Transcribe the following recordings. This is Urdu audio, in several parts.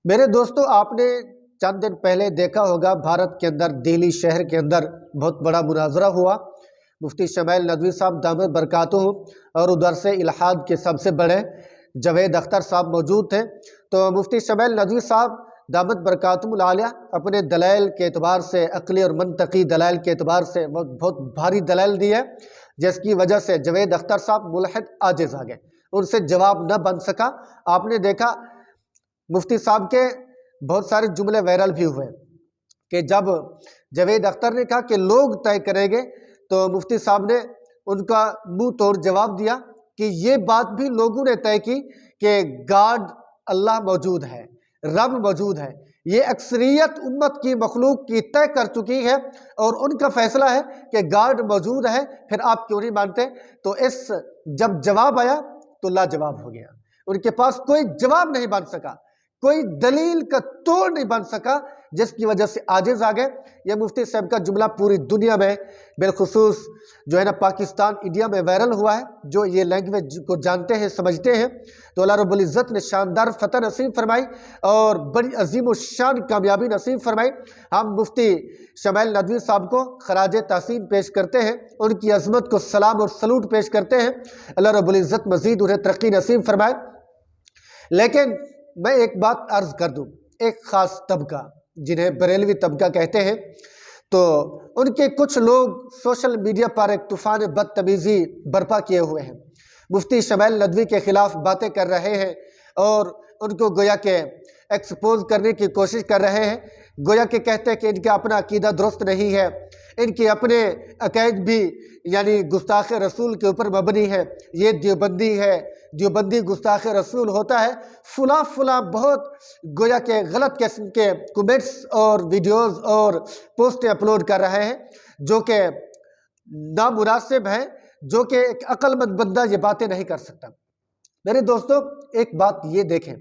میرے دوستوں، آپ نے چند دن پہلے دیکھا ہوگا بھارت کے اندر دہلی شہر کے اندر بہت بڑا مناظرہ ہوا۔ مفتی شمائل ندوی صاحب دامت برکاتہ اور ادھر سے الحاد کے سب سے بڑے جاوید اختر صاحب موجود تھے۔ تو مفتی شمائل ندوی صاحب دامت برکاتہ العالیہ اپنے دلائل کے اعتبار سے، عقلی اور منطقی دلائل کے اعتبار سے بہت بھاری دلائل دی ہے، جس کی وجہ سے جاوید اختر صاحب ملحد عاجز آ گئے، ان سے جواب نہ بن سکا۔ آپ نے دیکھا مفتی صاحب کے بہت سارے جملے وائرل بھی ہوئے کہ جب جاوید اختر نے کہا کہ لوگ طے کریں گے، تو مفتی صاحب نے ان کا منہ توڑ جواب دیا کہ یہ بات بھی لوگوں نے طے کی کہ گاڈ اللہ موجود ہے، رب موجود ہے۔ یہ اکثریت امت کی مخلوق کی طے کر چکی ہے اور ان کا فیصلہ ہے کہ گاڈ موجود ہے، پھر آپ کیوں نہیں مانتے؟ تو جب جواب آیا تو لاجواب ہو گیا، ان کے پاس کوئی جواب نہیں بن سکا، کوئی دلیل کا توڑ نہیں بن سکا، جس کی وجہ سے عاجز آ گئے۔ یہ مفتی صاحب کا جملہ پوری دنیا میں، بالخصوص جو ہے نا پاکستان انڈیا میں وائرل ہوا ہے، جو یہ لینگویج کو جانتے ہیں سمجھتے ہیں۔ تو اللہ رب العزت نے شاندار فتح نصیب فرمائی اور بڑی عظیم و شان کامیابی نصیب فرمائی۔ ہم مفتی شمائل ندوی صاحب کو خراج تحسین پیش کرتے ہیں، ان کی عظمت کو سلام اور سلوٹ پیش کرتے ہیں۔ اللہ رب العزت مزید انہیں ترقی نصیب فرمائے۔ لیکن میں ایک بات عرض کر دوں، ایک خاص طبقہ جنہیں بریلوی طبقہ کہتے ہیں، تو ان کے کچھ لوگ سوشل میڈیا پر ایک طوفان بدتمیزی برپا کیے ہوئے ہیں، مفتی شمائل ندوی کے خلاف باتیں کر رہے ہیں اور ان کو گویا کہ ایکسپوز کرنے کی کوشش کر رہے ہیں، گویا کہ کہتے ہیں کہ ان کا اپنا عقیدہ درست نہیں ہے، ان کے اپنے عقائد بھی یعنی گستاخ رسول کے اوپر مبنی ہے، یہ دیوبندی ہے، دیوبندی گستاخ رسول ہوتا ہے، فلاں فلاں بہت گویا کہ غلط قسم کے کمنٹس اور ویڈیوز اور پوسٹیں اپلوڈ کر رہے ہیں، جو کہ نامناسب ہیں، جو کہ ایک عقل مند بندہ یہ باتیں نہیں کر سکتا۔ میرے دوستو، ایک بات یہ دیکھیں،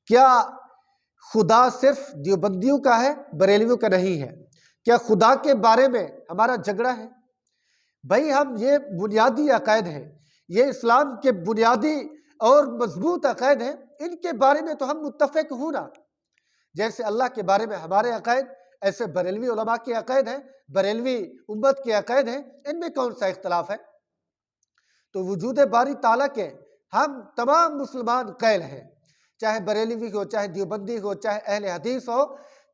کیا خدا صرف دیوبندیوں کا ہے، بریلویوں کا نہیں ہے؟ کیا خدا کے بارے میں ہمارا جھگڑا ہے؟ بھائی، ہم یہ بنیادی عقائد ہیں، یہ اسلام کے بنیادی اور مضبوط عقائد ہیں، ان کے بارے میں تو ہم متفق ہوں نا۔ جیسے اللہ کے بارے میں ہمارے عقائد، ایسے بریلوی علماء کے عقائد ہیں، بریلوی امت کے عقائد ہیں، ان میں کون سا اختلاف ہے؟ تو وجود باری تعالیٰ کے ہم تمام مسلمان قائل ہیں، چاہے بریلوی ہو، چاہے دیوبندی ہو، چاہے اہل حدیث ہو،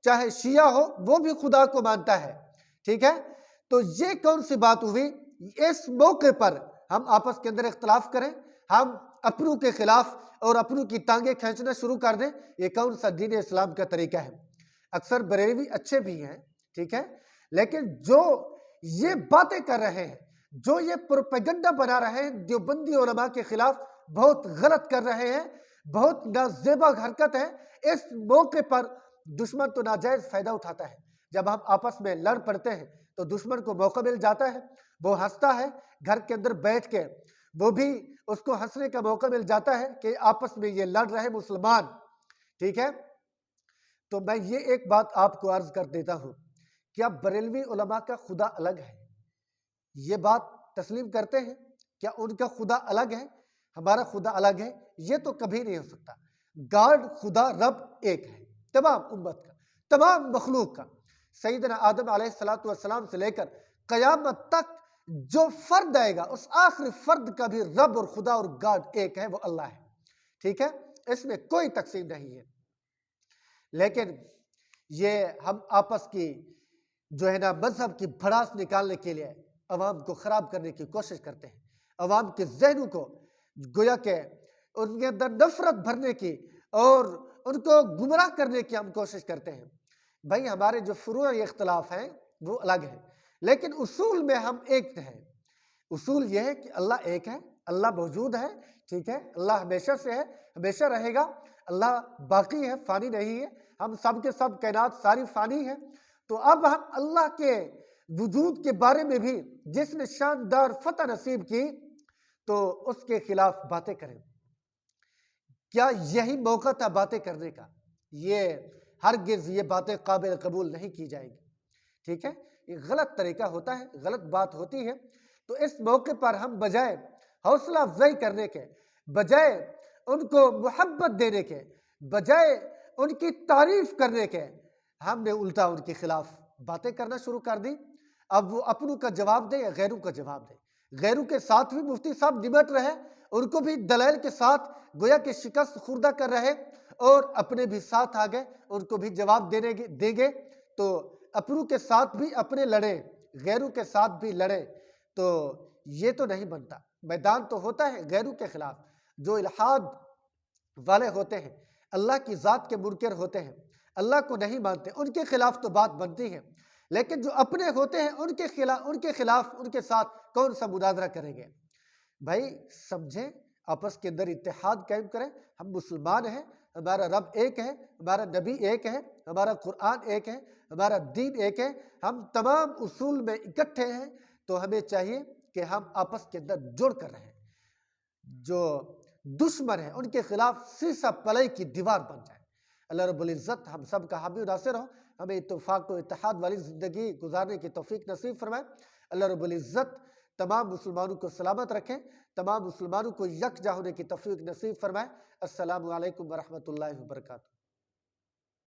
چاہے شیعہ ہو، وہ بھی خدا کو مانتا ہے، ٹھیک ہے؟ تو یہ کون سی بات ہوئی اس موقع پر ہم آپس کے اندر اختلاف کریں، ہم اپنوں کے خلاف اور اپنوں کی ٹانگیں کھینچنا شروع کر دیں؟ یہ کون سا دین اسلام کا طریقہ ہے؟ اکثر بریلوی اچھے بھی ہیں، ٹھیک ہے، لیکن جو یہ باتیں کر رہے ہیں، جو یہ پروپیگنڈا بنا رہے ہیں دیوبندی علماء کے خلاف، بہت غلط کر رہے ہیں، بہت نازیبا حرکت ہے۔ اس موقع پر دشمن تو ناجائز فائدہ اٹھاتا ہے، جب ہم آپس میں لڑ پڑتے ہیں تو دشمن کو موقع مل جاتا ہے، وہ ہنستا ہے، گھر کے اندر بیٹھ کے وہ بھی اس کو ہنسنے کا موقع مل جاتا ہے کہ آپس میں یہ لڑ رہے مسلمان، ٹھیک ہے؟ تو میں یہ ایک بات آپ کو عرض کر دیتا ہوں، کیا بریلوی علماء کا خدا الگ ہے؟ یہ بات تسلیم کرتے ہیں؟ کیا ان کا خدا الگ ہے، ہمارا خدا الگ ہے؟ یہ تو کبھی نہیں ہو سکتا۔ گاڈ، خدا، رب ایک ہے، تمام امت کا، تمام مخلوق کا۔ سیدنا آدم علیہ السلام سے لے کر قیامت تک جو فرد آئے گا، اس آخری فرد کا بھی رب اور خدا اور گاڈ ایک ہے، وہ اللہ ہے، ٹھیک ہے؟ اس میں کوئی تقسیم نہیں ہے۔ لیکن یہ ہم آپس کی جو ہے نا مذہب کی بھڑاس نکالنے کے لیے عوام کو خراب کرنے کی کوشش کرتے ہیں، عوام کے ذہنوں کو گویا کہ ان کے اندر نفرت بھرنے کی اور ان کو گمراہ کرنے کی ہم کوشش کرتے ہیں۔ بھائی، ہمارے جو فروعی اختلاف ہیں وہ الگ ہیں، لیکن اصول میں ہم ایک ہیں۔ اصول یہ ہے کہ اللہ ایک ہے، اللہ موجود ہے، ٹھیک ہے، اللہ ہمیشہ سے ہے، ہمیشہ رہے گا، اللہ باقی ہے، فانی نہیں ہے، ہم سب کے سب کائنات ساری فانی ہے۔ تو اب ہم اللہ کے وجود کے بارے میں بھی جس نے شاندار فتح نصیب کی، تو اس کے خلاف باتیں کریں۔ کیا یہی موقع تھا باتیں کرنے کا؟ یہ ہرگز یہ باتیں قابل قبول نہیں کی جائیں گی، ٹھیک ہے؟ یہ غلط طریقہ ہوتا ہے، غلط بات ہوتی ہے۔ تو اس موقع پر ہم بجائے حوصلہ افزائی کرنے کے، بجائے ان کو محبت دینے کے، بجائے ان کی تعریف کرنے کے ہم نے الٹا ان کے خلاف باتیں کرنا شروع کر دی۔ اب وہ اپنوں کا جواب دے یا غیروں کا جواب دے، غیروں کے ساتھ بھی مفتی صاحب نمٹ رہے، ان کو بھی دلائل کے ساتھ گویا کہ شکست خوردہ کر رہے، اور اپنے بھی ساتھ آ گئے، ان کو بھی جواب دیں گے تو اپنوں کے ساتھ بھی اپنے لڑے، غیروں کے ساتھ بھی لڑے، تو یہ تو نہیں بنتا۔ میدان تو ہوتا ہے غیروں کے خلاف، جو الحاد والے ہوتے ہیں، اللہ کی ذات کے منکر ہوتے ہیں، اللہ کو نہیں مانتے، ان کے خلاف تو بات بنتی ہے، لیکن جو اپنے ہوتے ہیں ان کے خلاف ان کے ساتھ کون سا مناظرہ کریں گے؟ بھائی سمجھیں، آپس کے اندر اتحاد قائم کریں، ہم مسلمان ہیں، ہمارا رب ایک ہے، ہمارا نبی ایک ہے، ہمارا قرآن ایک ہے، ہمارا دین ایک ہے، ہم تمام اصول میں اکٹھے ہیں، تو ہمیں چاہیے کہ ہم آپس کے اندر جڑ کر رہیں، جو دشمن ہیں ان کے خلاف سیسا پلائی کی دیوار بن جائے۔ اللہ رب العزت ہم سب کا حامی و ناصر ہو، ہمیں اتفاق و اتحاد والی زندگی گزارنے کی توفیق نصیب فرمائے۔ اللہ رب العزت تمام مسلمانوں کو سلامت رکھیں، تمام مسلمانوں کو یکجا ہونے کی توفیق نصیب فرمائے۔ السلام علیکم ورحمۃ اللہ وبرکاتہ۔